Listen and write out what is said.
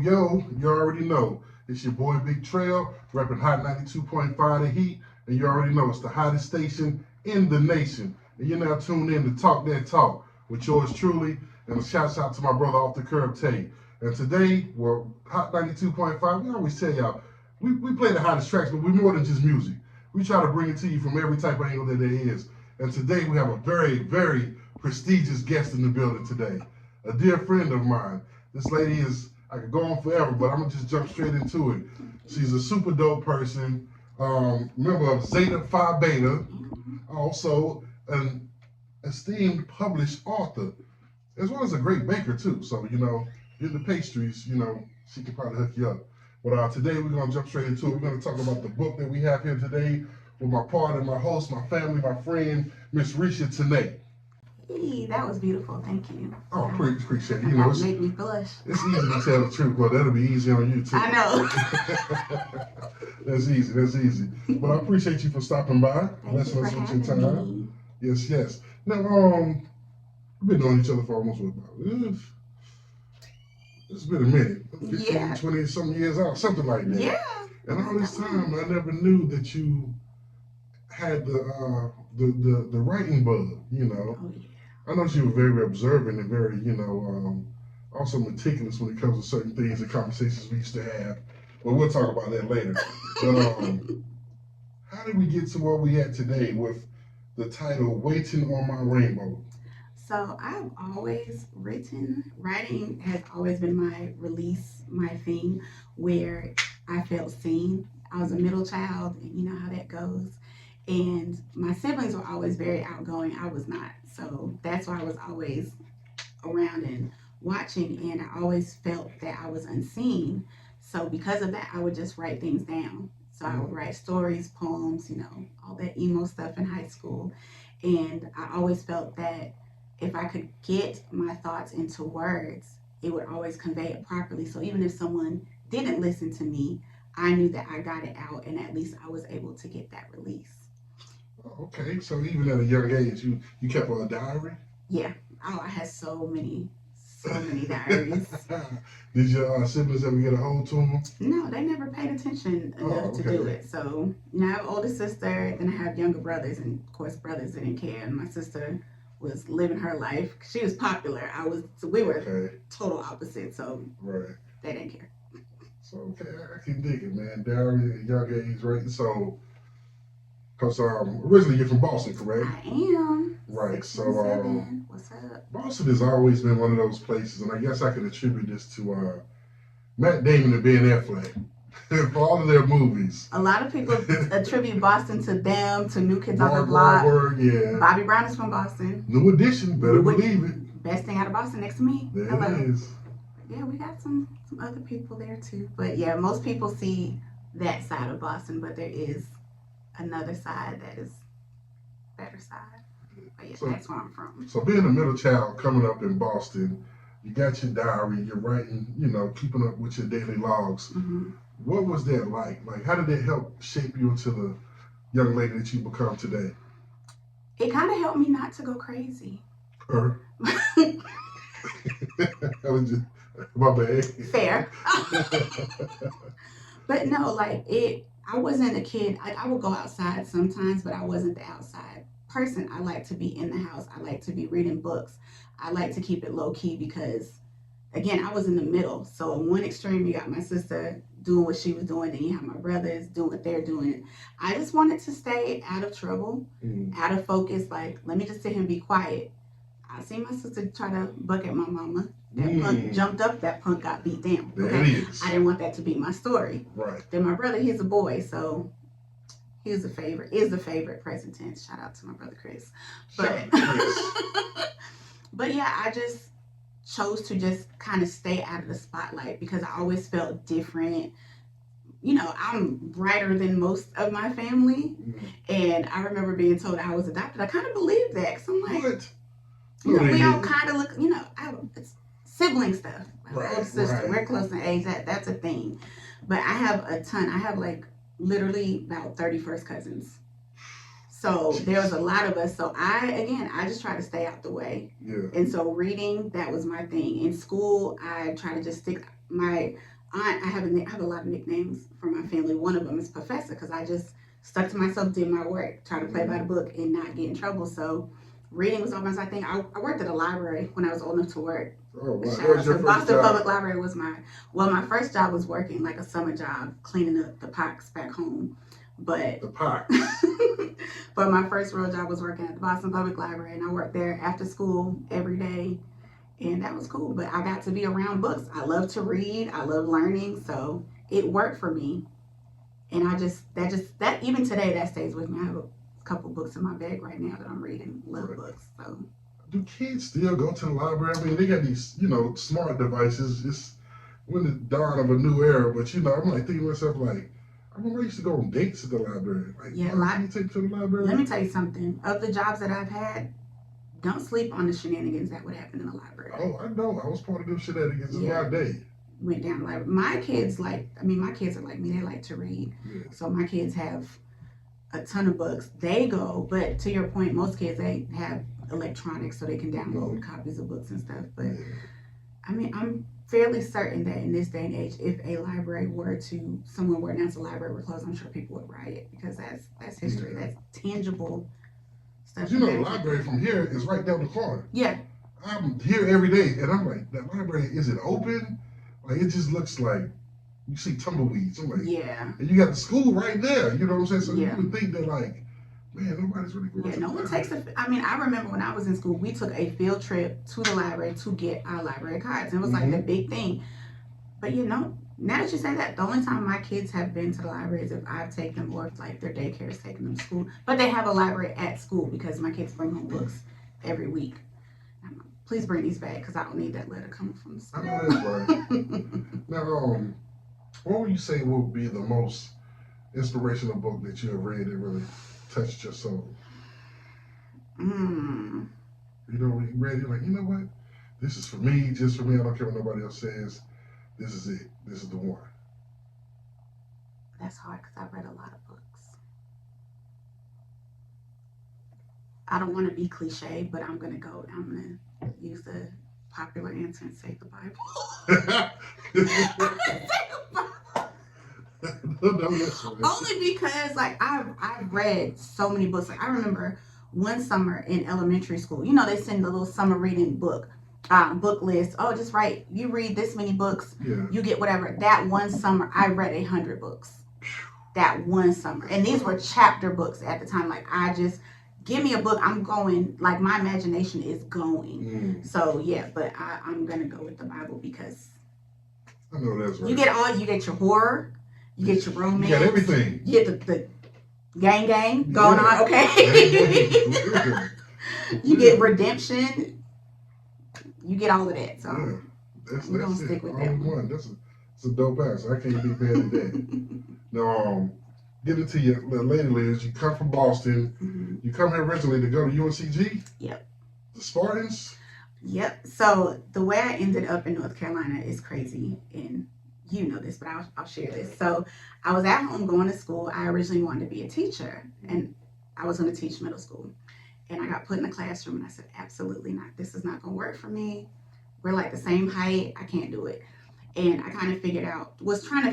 yo, you already know. It's your boy Big Trail, repping Hot 92.5 The Heat, and you already know it's the hottest station in the nation. And you're now tuned in to Talk That Talk with yours truly, and a shout out to my brother Offthacurbtay. And today, we're Hot 92.5. We always tell y'all, we play the hottest tracks, but we're more than just music. We try to bring it to you from every type of angle that there is. And today we have a very, very prestigious guest in the building today. A dear friend of mine. This lady is, I could go on forever, but I'm gonna just jump straight into it. She's a super dope person, member of Zeta Phi Beta, also an esteemed published author, as well as a great baker too. So, in the pastries, she could probably hook you up. But today we're gonna jump straight into it. We're gonna talk about the book that we have here today with my partner, my host, my family, my friend, Miss Reasha Tenaye. Hey, that was beautiful. Thank you. Oh, appreciate it. That made me blush. It's easy to tell the truth, but that'll be easy on you too. I know. That's easy. But I appreciate you for stopping by, blessing us with your time. Me. Yes. Now, we've been knowing each other for almost it's been a minute, 15, 20 something years out, something like that. Yeah. And all this time, I never knew that you had the writing bug. Oh, yeah. I know you were very observant and very, also meticulous when it comes to certain things and conversations we used to have. But we'll talk about that later. But how did we get to where we at today with the title "Waiting on My Rainbow"? So I've always writing has always been my thing, where I felt seen. I was a middle child, and you know how that goes. And my siblings were always very outgoing. I was not. So that's why I was always around and watching, and I always felt that I was unseen. So because of that, I would just write things down. So I would write stories, poems, all that emo stuff in high school. And I always felt that if I could get my thoughts into words, it would always convey it properly. So even if someone didn't listen to me, I knew that I got it out, and at least I was able to get that release. Okay, so even at a young age, you kept a diary? Yeah. Oh, I had so many diaries. Did your siblings ever get a hold to them? No, they never paid attention enough to do it. So, I have an older sister, then I have younger brothers, and of course, brothers didn't care. And my sister was living her life. She was popular. We were total opposite. So, they didn't care. So, okay, I can dig it, man. Diary at a young age, right? So, because originally you're from Boston, correct? I am. Right. So, what's up? Boston has always been one of those places, and I guess I can attribute this to Matt Damon and Ben Affleck for all of their movies. A lot of people attribute Boston to them, to New Kids on the Block. Yeah. Bobby Brown is from Boston. New Edition, better believe it. Best thing out of Boston next to me. There it is. Yeah, we got some other people there too. But yeah, most people see that side of Boston, but there is another side that is better side. But yeah, that's where I'm from. So being a middle child coming up in Boston, you got your diary, you're writing, keeping up with your daily logs. Mm-hmm. What was that like? Like, how did it help shape you into the young lady that you become today? It kind of helped me not to go crazy. My bad. Fair. But no, I wasn't a kid. I would go outside sometimes, but I wasn't the outside person. I like to be in the house. I like to be reading books. I like to keep it low key because, again, I was in the middle. So on one extreme, you got my sister doing what she was doing, then you have my brothers doing what they're doing. I just wanted to stay out of trouble, out of focus. Like, let me just sit here and be quiet. I seen my sister try to buck at my mama. That punk jumped up, that punk got beat down. Okay? I didn't want that to be my story. Right. Then my brother, he's a boy, so is the favorite present tense. Shout out to my brother Chris. But but yeah, I just chose to just kind of stay out of the spotlight because I always felt different. I'm brighter than most of my family. And I remember being told I was adopted. I kind of believed that because I'm like, what? We all kind of look, it's sibling stuff. My older sister, we're close in age. That's a thing. But I have a ton. I have literally about 30 first cousins. So there was a lot of us. So I just try to stay out the way. Yeah. And so reading, that was my thing. In school, I try to just stick. My I have a lot of nicknames for my family. One of them is Professor because I just stuck to myself, did my work, try to play by the book, and not get in trouble. So reading was almost, I think, I worked at a library when I was old enough to work. Oh, wow. Shout That was out your to first Boston job. Public Library was my first job was working like a summer job, cleaning up the parks back home. But The pie. but my first real job was working at the Boston Public Library, and I worked there after school every day, and that was cool. But I got to be around books. I love to read. I love learning, so it worked for me. And that even today that stays with me. I have a couple books in my bag right now that I'm reading. Love Right. books. So Do kids still go to the library? I mean, they got these, smart devices. It's when the dawn of a new era. But I'm like thinking to myself, like, I remember I used to go on dates at the library. Like, yeah, Mom, can you take me to the library? let me tell you something. Of the jobs that I've had, don't sleep on the shenanigans that would happen in the library. Oh, I know. I was part of them shenanigans in Yeah. my day. Went down the library. My kids my kids are like me. They like to read. Yeah. So my kids have a ton of books. They go, but to your point, most kids they have electronics so they can download copies of books and stuff. But Yeah. I mean, I'm fairly certain that in this day and age, if someone were to announce a library were closed, I'm sure people would riot because that's history. Yeah. That's tangible stuff. The library from here is right down the corner. Yeah. I'm here every day, and I'm like, that library, is it open? Like, it just looks like you see tumbleweeds. I'm like, yeah. And you got the school right there. You know what I'm saying? So Yeah. you would think that, like, man, nobody's really going Yeah, to no one takes I remember when I was in school, we took a field trip to the library to get our library cards. And it was like the big thing. But now that you say that, the only time my kids have been to the library is if I've taken them or if like their daycare is taking them to school. But they have a library at school because my kids bring home books every week. Please bring these back because I don't need that letter coming from the school. I know that's right. Now, what would you say would be the most inspirational book that you have read that really touched your soul? Mm. When you read it, like, you know what? This is for me, just for me. I don't care what nobody else says. This is it. This is the one. That's hard because I've read a lot of books. I don't want to be cliche, but I'm going to use the popular answer and say the Bible. No, that's right. Only because like I've read so many books. Like I remember one summer in elementary school, they send the little summer reading book list. Oh, just write, you read this many books, you get whatever. That one summer I read 100 books. That one summer. And these were chapter books at the time. Like I just give me a book, I'm going, like my imagination is going. So yeah, but I'm gonna go with the Bible because I know that's right. You get your horror, you get your romance, you got everything. You get the gang going on, okay? You get redemption, you get all of that. So we're gonna stick with that one. That's a dope ass. I can't be mad at that. Now, get into your lady Liz. You come from Boston. Mm-hmm. You come here originally to go to UNCG. Yep. The Spartans. Yep. So the way I ended up in North Carolina is crazy, and you know this, but I'll share this. So I was at home going to school. I originally wanted to be a teacher, and I was going to teach middle school. And I got put in a classroom, and I said, absolutely not. This is not going to work for me. We're like the same height. I can't do it. And I kind of was trying to